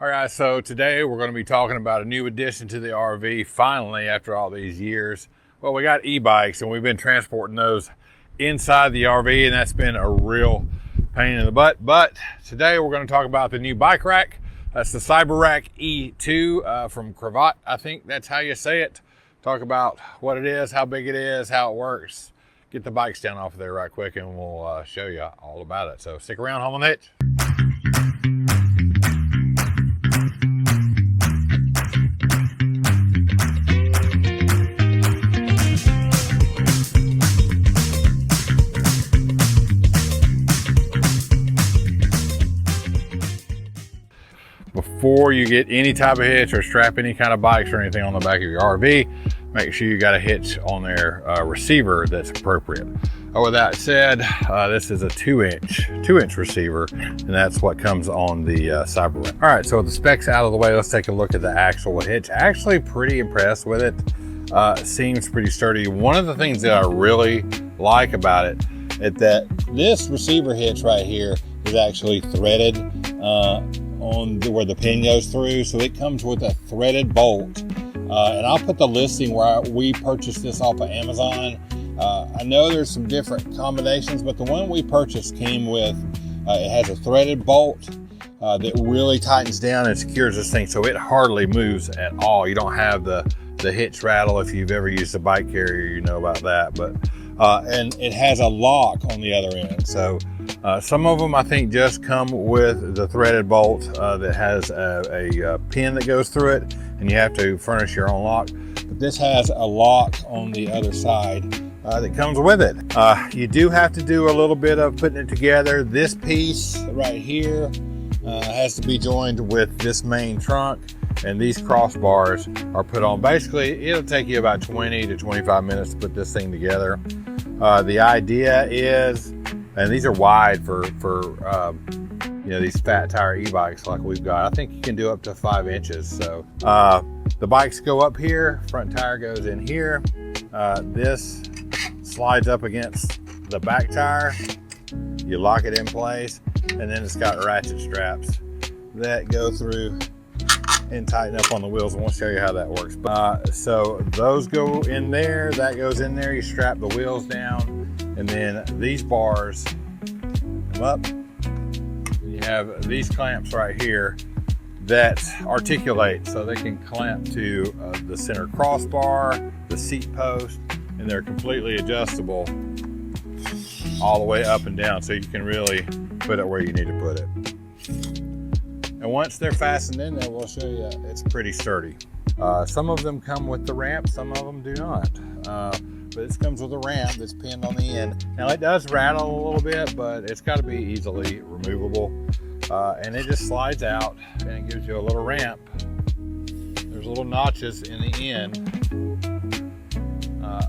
All right, so today we're going to be talking about a new addition to the RV, finally, after all these years. Well, we got e-bikes, and we've been transporting those inside the RV, and that's been a real pain in the butt. But today we're going to talk about the new bike rack. That's the Cyber Rack E2 from Cravat. I think that's how you say it. Talk about what it is, how big it is, how it works. Get the bikes down off of there right quick, and we'll show you all about it. So stick around, home on the Hitch. Before you get any type of hitch or strap any kind of bikes or anything on the back of your RV, make sure you got a hitch on their receiver that's appropriate. With that said, this is a 2-inch receiver, and that's what comes on the Cyber Rack. All right, so with the specs out of the way, let's take a look at the actual hitch. Actually pretty impressed with it. Seems pretty sturdy. One of the things that I really like about it is that this receiver hitch right here is actually threaded on where the pin goes through, so it comes with a threaded bolt. And I'll put the listing where we purchased this off of Amazon. I know there's some different combinations, but the one we purchased came with, it has a threaded bolt that really tightens down and secures this thing so it hardly moves at all. You don't have the hitch rattle. If you've ever used a bike carrier, you know about that. But and it has a lock on the other end. So some of them I think just come with the threaded bolt that has a pin that goes through it, and you have to furnish your own lock. But this has a lock on the other side that comes with it. You do have to do a little bit of putting it together. This piece right here has to be joined with this main trunk, and these crossbars are put on. Basically, it'll take you about 20 to 25 minutes to put this thing together. The idea is, and these are wide for you know, these fat tire e-bikes like we've got. I think you can do up to 5 inches. So the bikes go up here, front tire goes in here. This slides up against the back tire. You lock it in place, and then it's got ratchet straps that go through and tighten up on the wheels, and we'll show you how that works. So those go in there, that goes in there. You strap the wheels down, and then these bars come up. You have these clamps right here that articulate, so they can clamp to the center crossbar, the seat post, and they're completely adjustable all the way up and down, so you can really put it where you need to put it. And once they're fastened in there, we'll show you, it's pretty sturdy. Some of them come with the ramp, some of them do not. But this comes with a ramp that's pinned on the end. Now it does rattle a little bit, but it's got to be easily removable. And it just slides out, and it gives you a little ramp. There's little notches in the end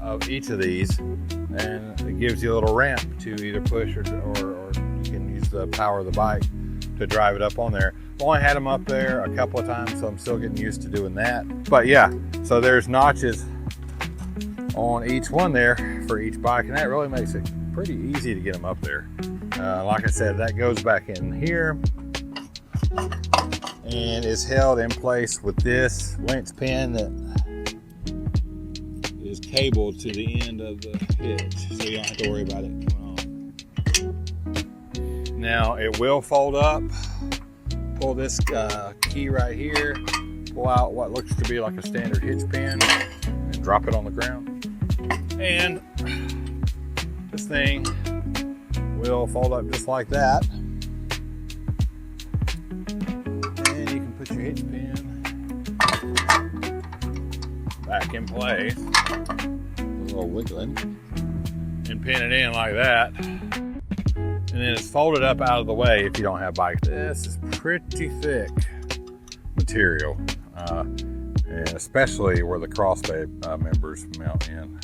of each of these, and it gives you a little ramp to either push or you can use the power of the bike to drive it up on there. I've only had them up there a couple of times, so I'm still getting used to doing that. But yeah, so there's notches on each one there for each bike, and that really makes it pretty easy to get them up there. Like I said, that goes back in here and is held in place with this winch pin that is cabled to the end of the hitch, so you don't have to worry about it coming off. Now it will fold up. Pull this key right here, pull out what looks to be like a standard hitch pin, and drop it on the ground. And this thing will fold up just like that. And you can put your hitch pin back in place, a little wiggling, and pin it in like that. And then it's folded up out of the way if you don't have bikes. This is pretty thick material, and especially where the crossbay members mount in.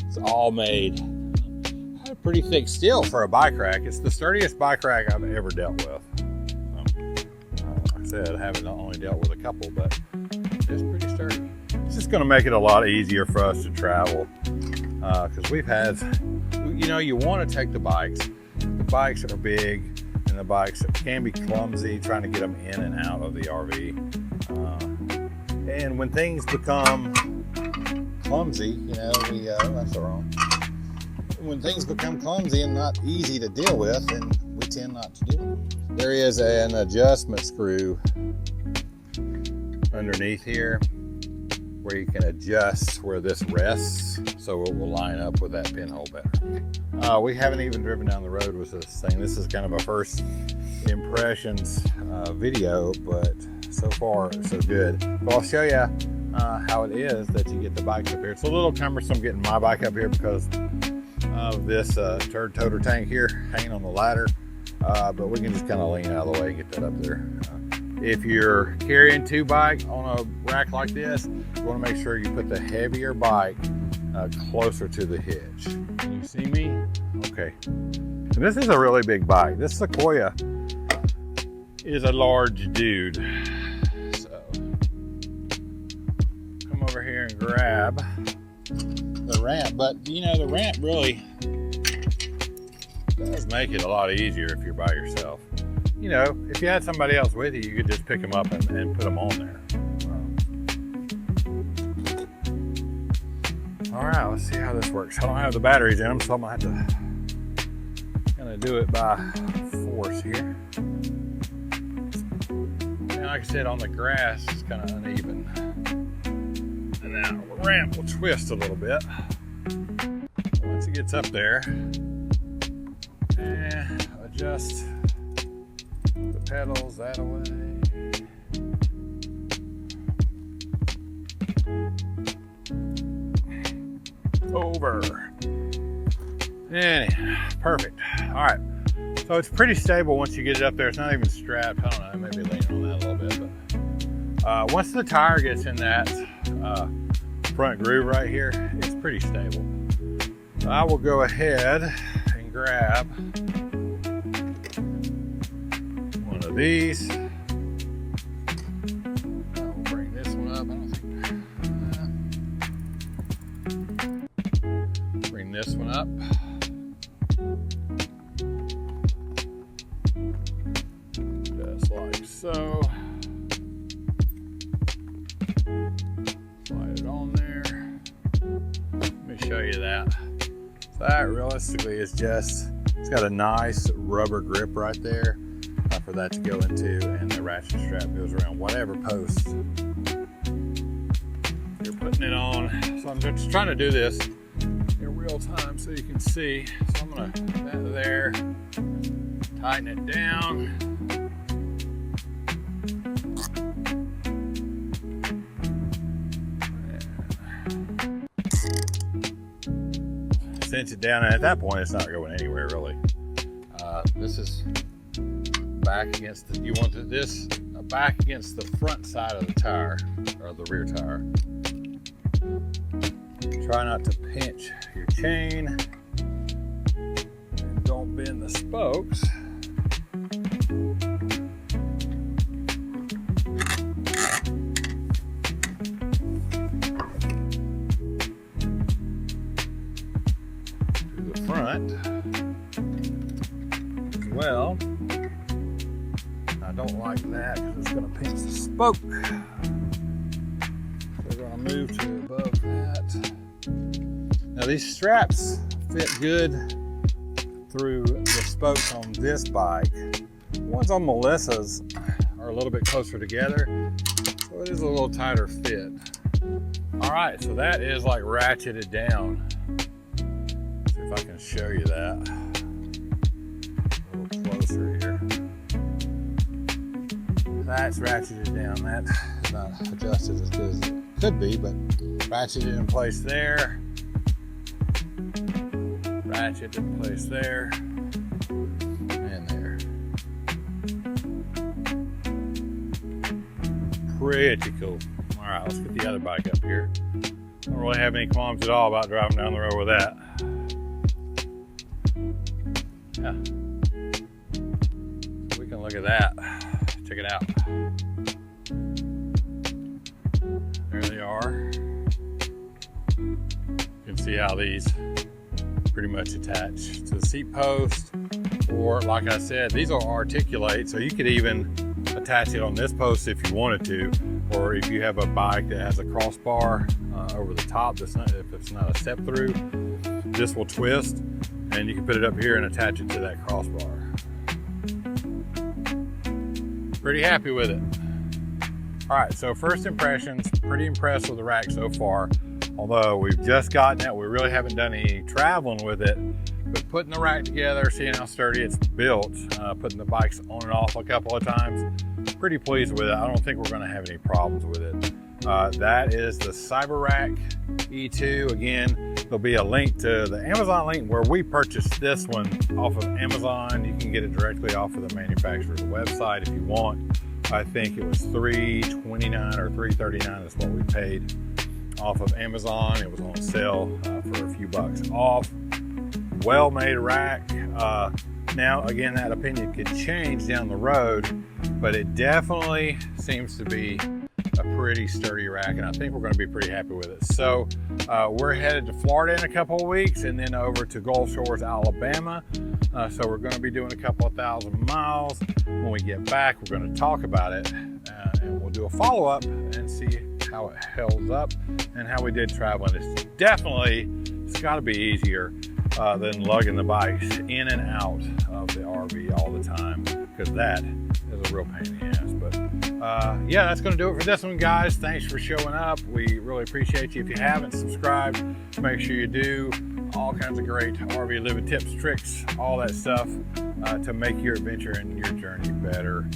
It's all made pretty thick steel for a bike rack. It's the sturdiest bike rack I've ever dealt with. Like I said, I haven't only dealt with a couple, but it's pretty sturdy. It's just going to make it a lot easier for us to travel, because we've had, you know, you want to take the bikes. The bikes are big, and the bikes. It can be clumsy trying to get them in and out of the RV. And when things become clumsy, you know, that's wrong. When things become clumsy and not easy to deal with, then we tend not to do it. There is an adjustment screw underneath here where you can adjust where this rests so it will line up with that pinhole better. We haven't even driven down the road with this thing. This is kind of a first impressions video, but so far so good. So I'll show you how it is that you get the bike up here. It's a little cumbersome getting my bike up here because of this turd toter tank here hanging on the ladder, but we can just kind of lean out of the way and get that up there. If you're carrying two bikes on a rack like this, you want to make sure you put the heavier bike closer to the hitch. Can you see me? Okay. And this is a really big bike. This Sequoia is a large dude. So come over here and grab the ramp. But you know, the ramp really does make it a lot easier if you're by yourself. You know, if you had somebody else with you, you could just pick them up and put them on there. All right, let's see how this works. I don't have the batteries in them, so I'm gonna have to kind of do it by force here. And like I said, on the grass, it's kind of uneven. And now the ramp will twist a little bit. Once it gets up there, and adjust the pedals that away. Over. And perfect. All right. So it's pretty stable once you get it up there. It's not even strapped. I don't know. Maybe lean on that a little bit. But once the tire gets in that front groove right here, it's pretty stable. So I will go ahead and grab one of these. We'll bring this one up. I don't think. Bring this one up. Just like so. Slide it on there. Let me show you that. So that realistically is just, it's got a nice rubber grip right there for that to go into, and the ratchet strap goes around whatever post you're putting it on. So I'm just trying to do this in real time so you can see. So I'm gonna put that there, tighten it down. Cinch it down, and at that point it's not going anywhere really. This is back against the, you want this back against the front side of the tire, or the rear tire. Try not to pinch your chain, and don't bend the spokes. To the front as well. I don't like that because it's going to pinch the spoke. So we're going to move to above that. Now these straps fit good through the spokes on this bike. The ones on Melissa's are a little bit closer together, so it is a little tighter fit. All right, so that is like ratcheted down. Let's see if I can show you that a little closer here. That's ratcheted down. That is not adjusted as good as it could be, but ratcheted in place there. Ratchet in place there. And there. Pretty cool. All right, let's get the other bike up here. Don't really have any qualms at all about driving down the road with that. Yeah. So we can look at that. Check it out. There they are. You can see how these pretty much attach to the seat post. Or like I said, these will articulate, so you could even attach it on this post if you wanted to, or if you have a bike that has a crossbar over the top, if it's not a step through, this will twist and you can put it up here and attach it to that crossbar. Pretty happy with it. All right, so first impressions, pretty impressed with the rack so far. Although we've just gotten it, we really haven't done any traveling with it, but putting the rack together, seeing how sturdy it's built, putting the bikes on and off a couple of times, pretty pleased with it. I don't think we're gonna have any problems with it. That is the CyberRack E2. Again, there'll be a link to the Amazon link where we purchased this one off of Amazon. You can get it directly off of the manufacturer's website if you want. I think it was $329 or $339 is what we paid off of Amazon. It was on sale for a few bucks off. Well-made rack. Now, again, that opinion could change down the road, but it definitely seems to be a pretty sturdy rack, and I think we're going to be pretty happy with it. So we're headed to Florida in a couple of weeks, and then over to Gulf Shores, Alabama. So we're going to be doing a couple of thousand miles. When we get back, we're going to talk about it, and we'll do a follow-up and see how it held up and how we did traveling. It's got to be easier than lugging the bikes in and out of the RV all the time, because that is a real pain in the ass. But yeah, that's going to do it for this one, guys. Thanks for showing up. We really appreciate you. If you haven't subscribed, make sure you do. All kinds of great RV living tips, tricks, all that stuff to make your adventure and your journey better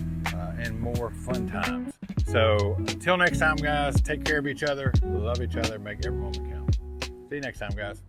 and more fun times. So until next time, guys, take care of each other, love each other, make every moment count. See you next time, guys.